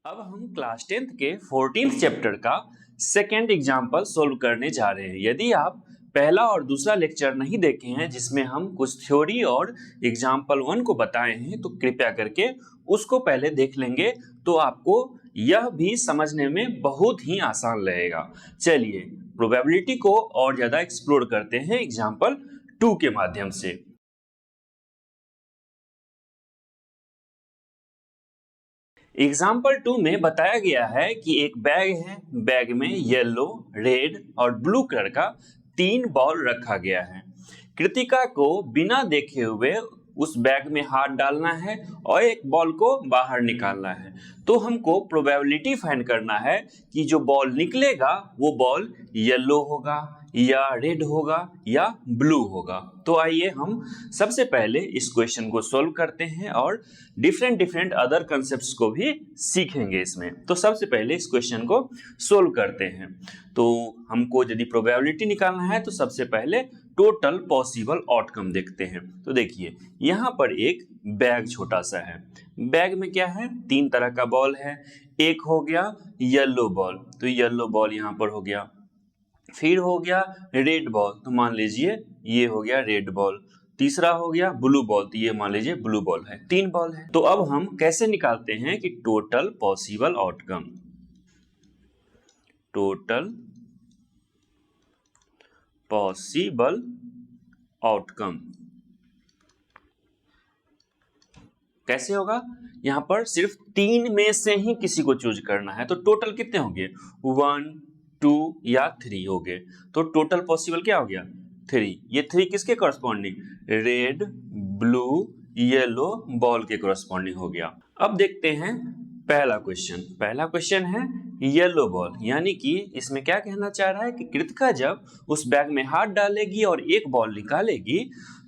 अब हम class 10th के 14th चैप्टर का सेकेंड एग्जाम्पल सोल्व करने जा रहे हैं। यदि आप पहला और दूसरा लेक्चर नहीं देखे हैं जिसमें हम कुछ थ्योरी और एग्जाम्पल 1 को बताए हैं तो कृपया करके उसको पहले देख लेंगे तो आपको यह भी समझने में बहुत ही आसान रहेगा। चलिए प्रोबेबिलिटी को और ज्यादा एक्सप्लोर करते हैं एग्जाम्पल 2 के माध्यम से। एग्जाम्पल 2 में बताया गया है कि एक बैग है, बैग में येलो, रेड और ब्लू कलर का 3 बॉल रखा गया है। कृतिका को बिना देखे हुए उस बैग में हाथ डालना है और एक बॉल को बाहर निकालना है। तो हमको प्रोबेबिलिटी फाइंड करना है कि जो बॉल निकलेगा वो बॉल येलो होगा या रेड होगा या ब्लू होगा। तो आइए हम सबसे पहले इस क्वेश्चन को सॉल्व करते हैं और डिफरेंट अदर कंसेप्ट्स को भी सीखेंगे इसमें। तो सबसे पहले इस क्वेश्चन को सॉल्व करते हैं। तो हमको यदि प्रोबेबिलिटी निकालना है तो सबसे पहले टोटल पॉसिबल आउटकम देखते हैं। तो देखिए यहाँ पर एक बैग छोटा सा है, बैग में क्या है 3 तरह का बॉल है। एक हो गया येलो बॉल, तो येलो बॉल यहाँ पर हो गया। फिर हो गया रेड बॉल, तो मान लीजिए ये हो गया रेड बॉल। तीसरा हो गया ब्लू बॉल, तो ये मान लीजिए ब्लू बॉल है। 3 बॉल है। तो अब हम कैसे निकालते हैं कि total possible outcome, total possible outcome कैसे होगा। यहां पर सिर्फ 3 में से ही किसी को चूज करना है। तो टोटल कितने होंगे 1, 2 या 3 हो गए। तो टोटल पॉसिबल क्या हो गया 3। ये 3 किसके corresponding, red, blue, yellow ball के कॉरस्पॉन्डिंग हो गया। अब देखते हैं पहला क्वेश्चन है येलो बॉल, यानी कि इसमें क्या कहना चाह रहा है कि कृतिका जब उस बैग में हाथ डालेगी और एक बॉल निकालेगी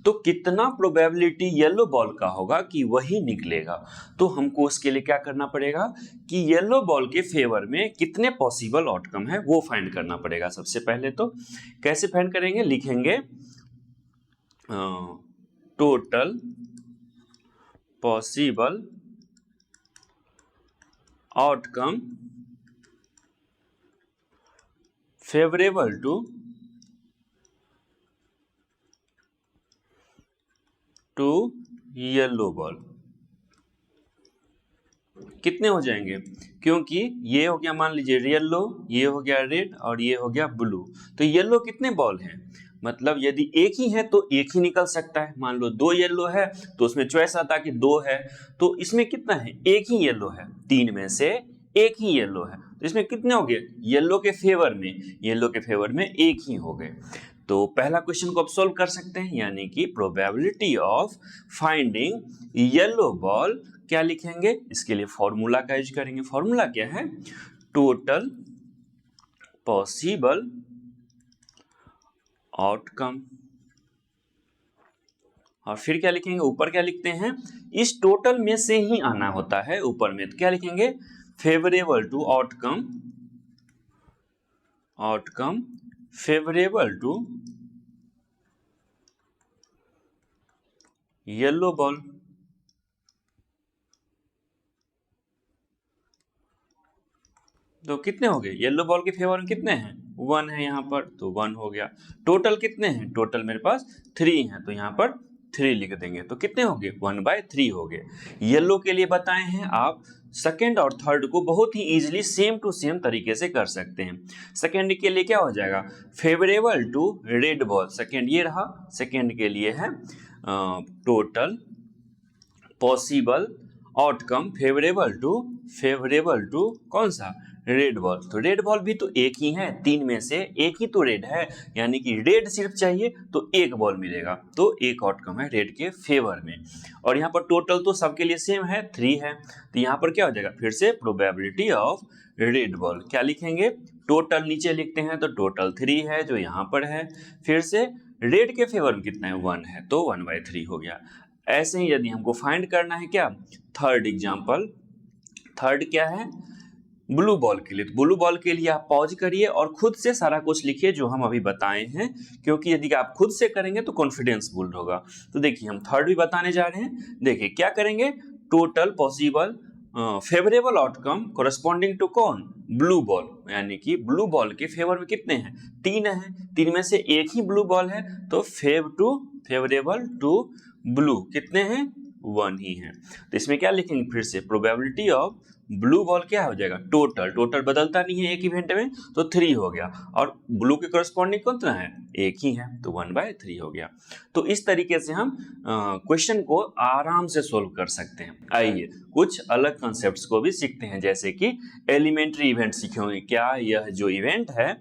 तो कितना प्रोबेबिलिटी येलो बॉल का होगा कि वही निकलेगा। तो हमको उसके लिए क्या करना पड़ेगा कि येलो बॉल के फेवर में कितने पॉसिबल आउटकम है वो फाइंड करना पड़ेगा। सबसे पहले तो कैसे फाइंड करेंगे, लिखेंगे total possible outcome favourable to yellow ball कितने हो जाएंगे, क्योंकि ये हो गया मान लीजिए येलो, ये हो गया रेड और ये हो गया ब्लू। तो येलो कितने बॉल हैं, मतलब यदि एक ही है तो एक ही निकल सकता है। मान लो 2 येलो है तो उसमें चॉइस आता कि 2 है, तो इसमें कितना है एक ही येलो है। 3 में से एक ही येलो है, तो इसमें कितने हो गए येलो के फेवर में एक ही हो गए। तो पहला क्वेश्चन को आप सोल्व कर सकते हैं, यानी कि probability of finding yellow ball क्या लिखेंगे, इसके लिए फॉर्मूला का यूज करेंगे। फॉर्मूला क्या है, टोटल पॉसिबल आउटकम। और फिर क्या लिखेंगे, ऊपर क्या लिखते हैं, इस टोटल में से ही आना होता है ऊपर में। तो क्या लिखेंगे, favourable to outcome favourable to yellow ball. तो कितने हो गए, येलो बॉल के फेवर में कितने हैं 1 है यहाँ पर, तो 1 हो गया। टोटल कितने हैं, टोटल मेरे पास 3 हैं, तो यहाँ पर 3 लिख देंगे। तो कितने हो गए 1/3 हो गए। येलो के लिए बताए हैं आप सेकेंड और थर्ड को बहुत ही इजीली सेम टू सेम तरीके से कर सकते हैं। सेकेंड के लिए क्या हो जाएगा, favourable to red ball, second ये रहा। सेकेंड के लिए है total possible outcome favourable to कौन सा, रेड बॉल। तो रेड बॉल भी तो एक ही है, 3 में से एक ही तो रेड है, यानी कि रेड सिर्फ चाहिए तो एक बॉल मिलेगा। तो एक आउटकम है रेड के फेवर में। और यहाँ पर टोटल तो सबके लिए सेम है 3 है, तो यहाँ पर क्या हो जाएगा, फिर से प्रोबेबिलिटी ऑफ रेड बॉल क्या लिखेंगे, टोटल नीचे लिखते हैं तो टोटल 3 है जो यहाँ पर है। फिर से रेड के फेवर में कितना है 1 है, तो 1/3 हो गया। ऐसे ही यदि हमको फाइंड करना है क्या, थर्ड एग्जाम्पल, थर्ड क्या है ब्लू बॉल के लिए। तो ब्लू बॉल के लिए आप पॉज करिए और खुद से सारा कुछ लिखिए जो हम अभी बताए हैं, क्योंकि यदि आप खुद से करेंगे तो कॉन्फिडेंस बुल्ड होगा। तो देखिए हम थर्ड भी बताने जा रहे हैं। देखिए क्या करेंगे, total possible favourable outcome corresponding to कौन, ब्लू बॉल, यानी कि ब्लू बॉल के फेवर में कितने हैं, 3 हैं, 3 में से एक ही ब्लू बॉल है, तो फेवरेबल टू ब्लू कितने हैं, 1 ही है। तो इसमें क्या लिखेंगे, फिर से प्रोबेबिलिटी ऑफ ब्लू बॉल क्या हो जाएगा, टोटल बदलता नहीं है एक इवेंट में, तो 3 हो गया, और ब्लू के करस्पॉन्डिंग कितना है, एक ही है, तो 1/3 हो गया। तो इस तरीके से हम क्वेश्चन को आराम से सोल्व कर सकते हैं। आइए कुछ अलग कॉन्सेप्ट्स को भी सीखते हैं, जैसे कि एलिमेंट्री इवेंट सीखे होंगे, क्या यह जो इवेंट है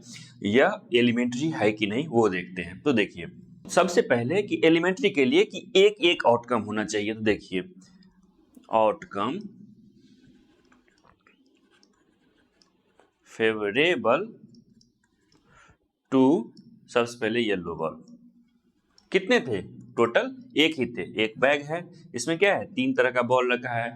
यह एलिमेंट्री है कि नहीं वो देखते हैं। तो देखिए सबसे पहले कि एलिमेंट्री के लिए कि एक आउटकम होना चाहिए, तो देखिए आउटकम फेवरेबल टू, सबसे पहले येलो बॉल, कितने थे टोटल, एक ही थे, एक बैग है, इसमें क्या है 3 तरह का बॉल रखा है,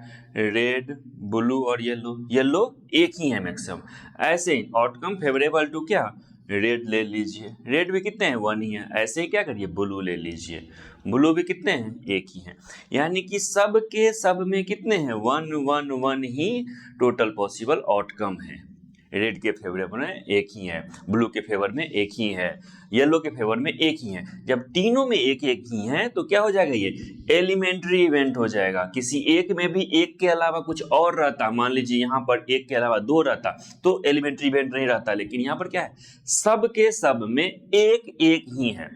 रेड ब्लू और येलो एक ही है मैक्सिमम। ऐसे ही आउटकम फेवरेबल टू क्या, रेड ले लीजिए, रेड भी कितने हैं 1 ही है, ऐसे ही क्या करिए ब्लू ले लीजिए, ब्लू भी कितने हैं, एक ही है, यानी कि सब के सब में कितने हैं 1 1 1 ही टोटल पॉसिबल आउटकम है। रेड के फेवर में एक ही है, ब्लू के फेवर में एक ही है, येलो के फेवर में एक ही है। जब तीनों में एक एक ही है तो क्या हो जाएगा, ये एलिमेंट्री इवेंट हो जाएगा। किसी एक में भी एक के अलावा कुछ और रहता, मान लीजिए यहाँ पर एक के अलावा 2 रहता तो एलिमेंट्री इवेंट नहीं रहता, लेकिन यहाँ पर क्या है, सब के सब में एक एक ही है,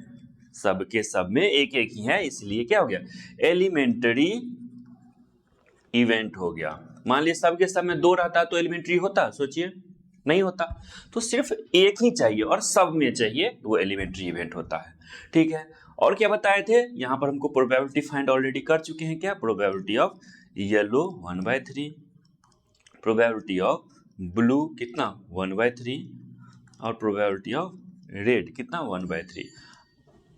सब के सब में एक एक ही है, इसलिए क्या हो गया, एलिमेंट्री इवेंट हो गया। मान लीजिए सब के सब में 2 रहता तो एलिमेंट्री होता, सोचिए नहीं होता, तो सिर्फ एक ही चाहिए और सब में चाहिए, वो एलिमेंट्री इवेंट होता है। ठीक है, और क्या बताए थे, यहाँ पर हमको प्रोबेबिलिटी फाइंड ऑलरेडी कर चुके हैं, क्या, probability of yellow 1/3, probability of blue कितना 1/3, और प्रोबेबिलिटी ऑफ रेड कितना 1/3।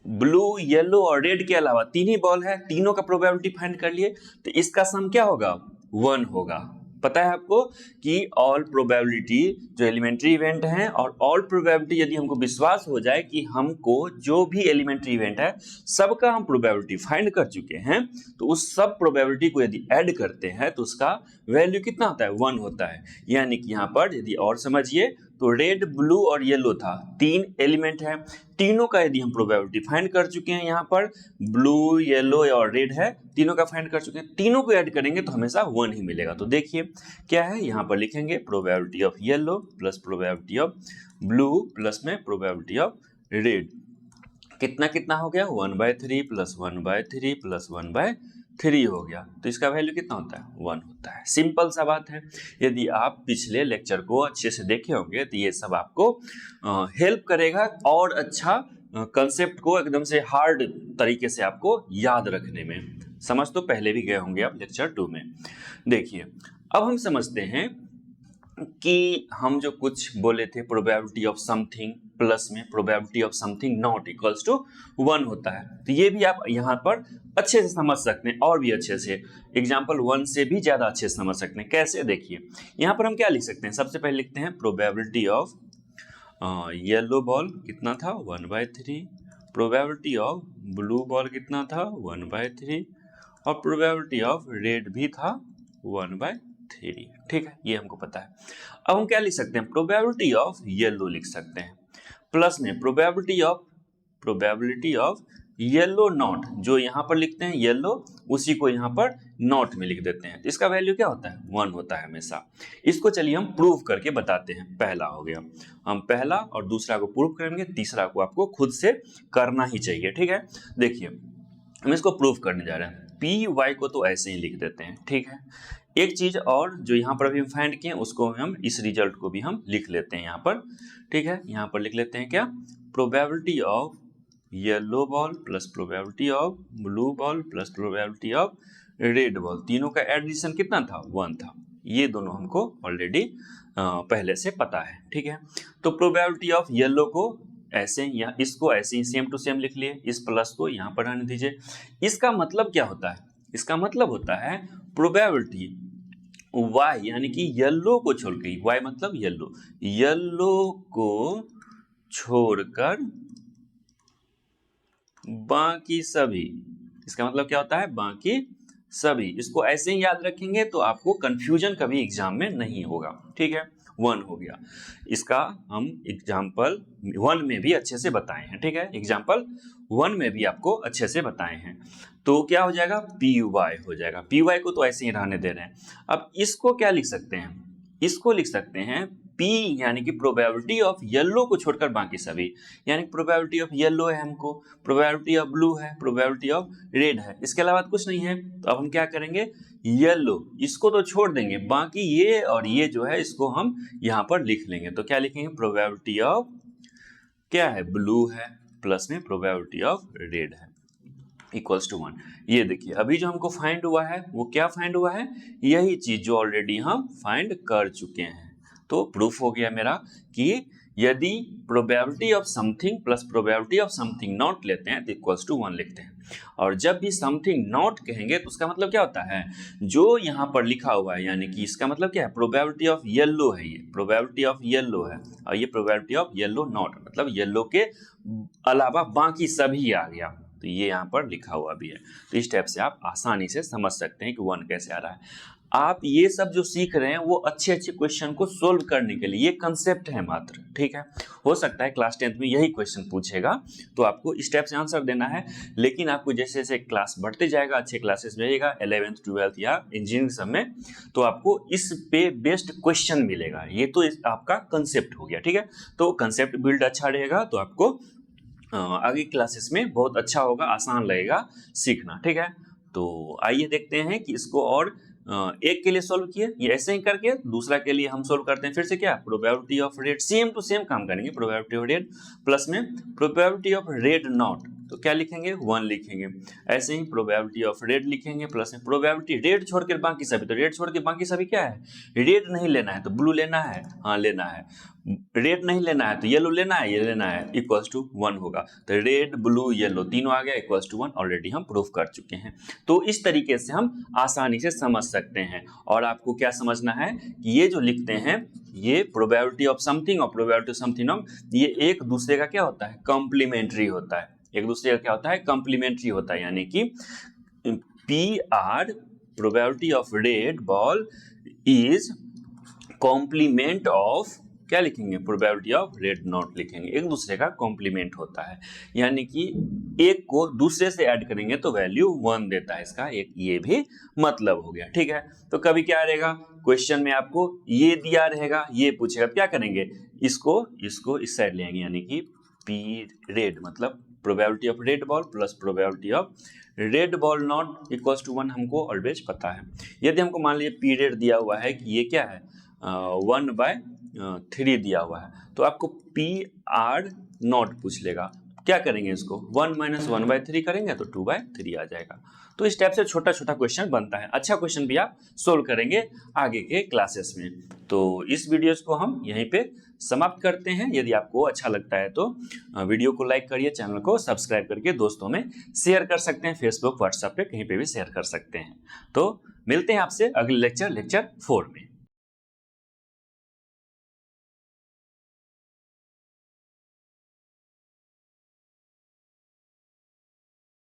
ब्लू येलो और रेड के अलावा 3 ही बॉल है, तीनों का प्रोबेबिलिटी फाइंड कर लिए, तो इसका सम क्या होगा, 1 होगा। पता है आपको कि ऑल प्रोबेबिलिटी जो एलिमेंट्री इवेंट हैं, और ऑल प्रोबेबिलिटी यदि हमको विश्वास हो जाए कि हमको जो भी एलिमेंट्री इवेंट है सबका हम प्रोबेबिलिटी फाइंड कर चुके हैं, तो उस सब प्रोबेबिलिटी को यदि ऐड करते हैं तो उसका वैल्यू कितना होता है, 1 होता है। यानी कि यहाँ पर यदि और समझिए तो रेड ब्लू और येलो था, 3 एलिमेंट है, तीनों का यदि हम प्रोबेबिलिटी फाइंड कर चुके हैं, यहाँ पर ब्लू येलो और रेड है, तीनों का फाइंड कर चुके हैं, तीनों को ऐड करेंगे तो हमेशा 1 ही मिलेगा। तो देखिए क्या है, यहाँ पर लिखेंगे probability of yellow plus probability of blue plus में प्रोबेबिलिटी ऑफ रेड, कितना कितना हो गया, 1/3 प्लस 1/3 प्लस 1/3 हो गया, तो इसका वैल्यू कितना होता है, 1 होता है। सिंपल सा बात है, यदि आप पिछले लेक्चर को अच्छे से देखे होंगे तो ये सब आपको हेल्प करेगा और अच्छा कंसेप्ट को एकदम से हार्ड तरीके से आपको याद रखने में। समझ तो पहले भी गए होंगे आप लेक्चर 2 में। देखिए अब हम समझते हैं कि हम जो कुछ बोले थे, प्रोबेबिलिटी ऑफ समथिंग प्लस में probability of something not equals to 1 होता है, तो ये भी आप यहाँ पर अच्छे से समझ सकते हैं, और भी अच्छे से, एग्जाम्पल 1 से भी ज़्यादा अच्छे से समझ सकते हैं। कैसे, देखिए यहाँ पर हम क्या लिख सकते हैं, सबसे पहले लिखते हैं प्रोबेबिलिटी ऑफ येलो बॉल कितना था 1/3, प्रोबेबिलिटी ऑफ ब्लू बॉल कितना था 1/3, और प्रोबेबिलिटी ऑफ रेड भी था 1/3। ठीक है, ये हमको पता है। अब हम क्या लिख सकते हैं, प्रोबेबिलिटी ऑफ येलो लिख सकते हैं, प्लस में प्रोबेबिलिटी ऑफ येलो नॉट, जो यहाँ पर लिखते हैं येलो उसी को यहाँ पर नॉट में लिख देते हैं, तो इसका वैल्यू क्या होता है, 1 होता है हमेशा। इसको चलिए हम प्रूव करके बताते हैं। पहला हो गया, हम पहला और दूसरा को प्रूव करेंगे, तीसरा को आपको खुद से करना ही चाहिए। ठीक है, देखिए हम इसको प्रूव करने जा रहे हैं, पी वाई को तो ऐसे ही लिख देते हैं। ठीक है, एक चीज और जो यहाँ पर अभी हम फाइंड किए उसको हम इस रिजल्ट को भी हम लिख लेते हैं यहाँ पर। ठीक है, यहाँ पर लिख लेते हैं क्या, probability of yellow ball plus probability of blue ball plus probability of red ball, तीनों का एडिशन कितना था, 1 था। ये दोनों हमको ऑलरेडी पहले से पता है। ठीक है, तो प्रोबेबिलिटी ऑफ येलो को ऐसे या इसको ऐसे ही सेम टू सेम लिख लिए, इस प्लस को यहाँ पर आने दीजिए। इसका मतलब क्या होता है, इसका मतलब होता है प्रोबेबिलिटी y यानी कि येलो को छोड़ के, y मतलब येलो को छोड़कर बाकी सभी, इसका मतलब क्या होता है, बाकी सभी, इसको ऐसे ही याद रखेंगे तो आपको कंफ्यूजन कभी एग्जाम में नहीं होगा। ठीक है, 1 हो गया। इसका हम एग्जाम्पल 1 में भी अच्छे से बताए हैं। ठीक है, एग्जाम्पल 1 में भी आपको अच्छे से बताए हैं। तो क्या हो जाएगा, पी वाई हो जाएगा। पी वाई को तो ऐसे ही रहने दे रहे हैं। अब इसको क्या लिख सकते हैं, इसको लिख सकते हैं P यानी कि प्रोबेबिलिटी ऑफ येलो को छोड़कर बाकी सभी, यानी प्रोबेबिलिटी ऑफ येलो है हमको, प्रोबेबिलिटी ऑफ ब्लू है, प्रोबेबिलिटी ऑफ रेड है, इसके अलावा कुछ नहीं है। तो अब हम क्या करेंगे, येलो इसको तो छोड़ देंगे, बाकी ये और ये जो है इसको हम यहाँ पर लिख लेंगे। तो क्या लिखेंगे, प्रोबेबिलिटी ऑफ क्या है, ब्लू है, प्लस में प्रोबेबिलिटी ऑफ रेड है इक्वल्स टू 1। ये देखिए अभी जो हमको फाइंड हुआ है वो क्या फाइंड हुआ है, यही चीज जो ऑलरेडी हम फाइंड कर चुके हैं। तो प्रूफ हो गया मेरा कि यदि probability of something plus probability of something not लेते हैं तो इक्वल्स टू 1 लिखते हैं। और जब भी समथिंग नॉट कहेंगे तो उसका मतलब क्या होता है, जो यहाँ पर लिखा हुआ है यानी कि इसका मतलब क्या है, प्रोबेबिलिटी ऑफ येलो है, ये प्रोबेबिलिटी ऑफ येलो है और ये प्रोबेबिलिटी ऑफ येलो नॉट, मतलब येलो के अलावा बाकी सभी आ गया। तो ये यहाँ पर लिखा हुआ भी है। तो इस टाइप से आप आसानी से समझ सकते हैं कि 1 कैसे आ रहा है। आप ये सब जो सीख रहे हैं वो अच्छे अच्छे क्वेश्चन को सोल्व करने के लिए, ये कंसेप्ट है मात्र। ठीक है, हो सकता है क्लास 10th में यही क्वेश्चन पूछेगा तो आपको इस टाइप से आंसर देना है। लेकिन आपको जैसे जैसे क्लास बढ़ते जाएगा, अच्छे क्लासेस मिलेगा 11th 12th या इंजीनियरिंग सब में, तो आपको इस पे बेस्ड क्वेश्चन मिलेगा। ये तो आपका कंसेप्ट हो गया। ठीक है, तो कंसेप्ट बिल्ड अच्छा रहेगा तो आपको आगे क्लासेस में बहुत अच्छा होगा, आसान लगेगा सीखना। ठीक है, तो आइए देखते हैं कि इसको और एक के लिए सोल्व किए, ये ऐसे ही करके दूसरा के लिए हम सोल्व करते हैं। फिर से क्या, probability of red, same to same काम करेंगे। प्रोबेबिलिटी ऑफ रेड प्लस में प्रोबेबिलिटी ऑफ रेड नॉट, तो क्या लिखेंगे, 1 लिखेंगे। ऐसे ही प्रोबेबिलिटी ऑफ रेड लिखेंगे प्लस में प्रोबेबिलिटी रेड छोड़कर बाकी सभी, तो रेड छोड़ के बाकी सभी क्या है, रेड नहीं लेना है तो ब्लू लेना है, हाँ लेना है, रेड नहीं लेना है तो येलो लेना है, ये लेना है, इक्वल्स टू 1 होगा। तो रेड ब्लू येलो तीनों आ गया, इक्वल्स टू 1 ऑलरेडी हम प्रूफ कर चुके हैं। तो इस तरीके से हम आसानी से समझ सकते हैं। और आपको क्या समझना है कि ये जो लिखते हैं ये प्रोबेबिलिटी ऑफ समथिंग और प्रोबेबिलिटी ऑफ समथिंग, ये एक दूसरे का क्या होता है, कॉम्प्लीमेंट्री होता है। एक दूसरे का क्या होता है, कॉम्प्लीमेंट्री होता है, यानी कि P R probability of red ball is complement of, क्या लिखेंगे, प्रोबेबिलिटी ऑफ रेड नॉट लिखेंगे। एक दूसरे का कॉम्प्लीमेंट होता है, यानी कि एक को दूसरे से ऐड करेंगे तो वैल्यू 1 देता है, इसका एक ये भी मतलब हो गया। ठीक है, तो कभी क्या रहेगा, क्वेश्चन में आपको ये दिया रहेगा, ये पूछेगा, क्या करेंगे, इसको इस साइड ले आएंगे, यानी कि पी रेड मतलब probability of red ball plus probability of red ball not equals to 1 हमको ऑलवेज पता है। यदि हमको मान लीजिए पी रेड दिया हुआ है कि ये क्या है 1/3 दिया हुआ है, तो आपको पी आर नॉट पूछ लेगा, क्या करेंगे, इसको 1 - 1/3 करेंगे तो 2/3 आ जाएगा। तो इस टाइप से छोटा छोटा क्वेश्चन बनता है। अच्छा क्वेश्चन भी आप सोल्व करेंगे आगे के क्लासेस में। तो इस वीडियोस को हम यहीं पे समाप्त करते हैं। यदि आपको अच्छा लगता है तो वीडियो को लाइक करिए, चैनल को सब्सक्राइब करके दोस्तों में शेयर कर सकते हैं, फेसबुक व्हाट्सएप पे कहीं पे भी शेयर कर सकते हैं। तो मिलते हैं आपसे अगले लेक्चर 4 में।